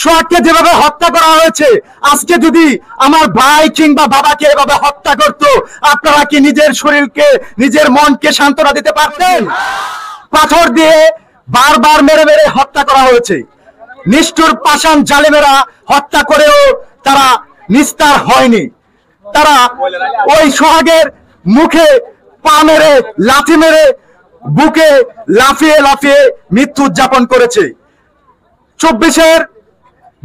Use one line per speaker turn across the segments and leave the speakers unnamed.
সোহাগকে যেভাবে হত্যা করা হয়েছে, আজকে যদি আমার ভাই কিংবা বাবাকে এভাবে হত্যা করত, আপনারা কি নিজের শরীরকে নিজের মনকে সান্ত্বনা দিতে পারতেন? পাথর দিয়ে বারবার মেরে মেরে হত্যা করা হয়েছে। নিষ্ঠুর পাষাণ জালেমেরা হত্যা করেও তারা নিস্তার হয়নি। তারা ওই সোহাগের মুখে পা মেরে লাথি মেরে বুকে লাফিয়ে লাফিয়ে মৃত্যু উদযাপন করেছে। 24-এর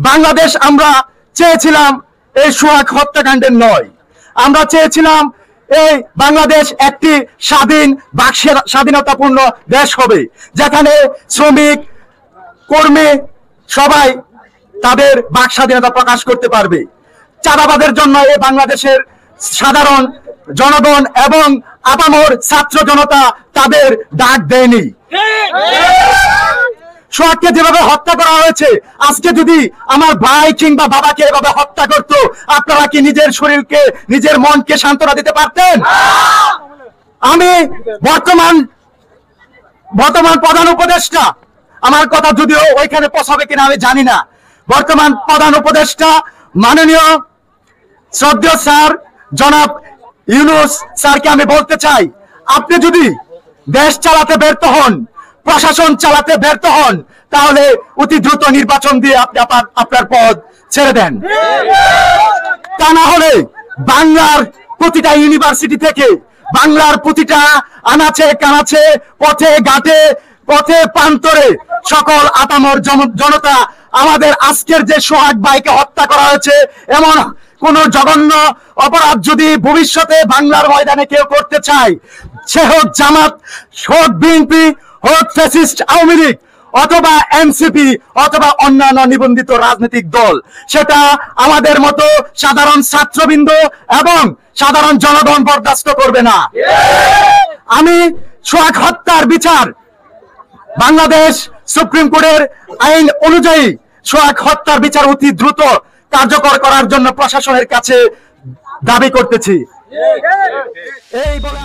বাংলাদেশ আমরা চেয়েছিলাম এই সোহাগ হত্যাকাণ্ডের নয়। আমরা চেয়েছিলাম এই বাংলাদেশ একটি স্বাধীন স্বাধীনতাপূর্ণ দেশ হবে, যেখানে শ্রমিক কর্মী সবাই তাদের বাক স্বাধীনতা প্রকাশ করতে পারবে। চাঁদাবাদের জন্য এই বাংলাদেশের সাধারণ জনগণ এবং আপামর ছাত্র জনতা তাদের ডাক দেয়নি। সোহাগকে যেভাবে হত্যা করা হয়েছে, আজকে যদি আমার ভাই কিংবা বাবাকে এভাবে হত্যা করত, আপনারা কি নিজের শরীরকে নিজের মনকে সান্ত্বনা দিতে পারতেন? আমি বর্তমান প্রধান উপদেষ্টা, আমার কথা যদিও ওইখানে পৌঁছাবে কিনা আমি জানি না, বর্তমান প্রধান উপদেষ্টা মাননীয় শ্রদ্ধেয় স্যার জনাব ইউনূস স্যারকে আমি বলতে চাই, আপনি যদি দেশ চালাতে ব্যর্থ হন, প্রশাসন চালাতে ব্যর্থ হন, তাহলে অতি দ্রুত নির্বাচন দিয়ে আপনি আপনার পদ ছেড়ে দেন। তা না হলে বাংলার প্রতিটা ইউনিভার্সিটি থেকে, বাংলার প্রতিটা আনাচে কানাচে, পথে ঘাটে, পথে প্রান্তরে সকল আপামর জনতা আমাদের আজকের যে সোহাগ ভাইকে হত্যা করা হয়েছে, এমন কোন জঘন্য অপরাধ যদি ভবিষ্যতে বাংলার ময়দানে কেউ করতে চায়, সে হোক জামাত, হোক বিএনপি, হোক ফ্যাসিস্ট আওয়ামী লীগ অথবা এনসিপি অথবা অন্যান্য নিবন্ধিত রাজনৈতিক দল, সেটা আমাদের মতো সাধারণ ছাত্রবৃন্দ এবং সাধারণ জনগণ বরদাস্ত করবে না। আমি সোহাগ হত্যার বিচার বাংলাদেশ সুপ্রিম কোর্টের আইন অনুযায়ী সোহাগ হত্যার বিচার অতি দ্রুত কার্যকর করার জন্য প্রশাসনের কাছে দাবি করতেছি। এই বলে